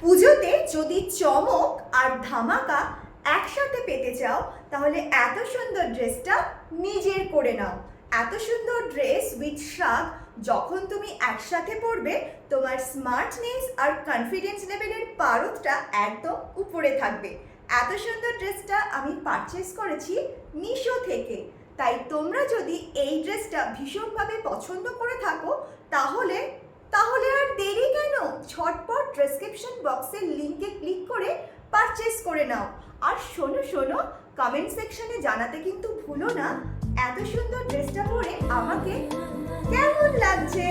পুজোতে যদি চমক আর ধামাকা একসাথে পেতে চাও তাহলে এত সুন্দর ড্রেসটা নিজের করে নাও। এত সুন্দর ড্রেস উইথ শাগ যখন তুমি একসাথে পরবে তোমার স্মার্টনেস আর কনফিডেন্স লেভেলের পারদটা একদম উপরে থাকবে। এত সুন্দর ড্রেসটা আমি পারচেস করেছি মিশো থেকে। তাই তোমরা যদি এই ড্রেসটা ভীষণভাবে পছন্দ করে থাকো তাহলে তাহলে আর দেরি কেন, ঝটপট ডেসক্রিপশন বক্সের লিংকে ক্লিক করে পারচেস করে নাও। আর শোনো শোনো, কমেন্ট সেকশনে জানাতে কিন্তু ভুলো না এত সুন্দর ড্রেসটা পরে আমাকে কেমন লাগছে।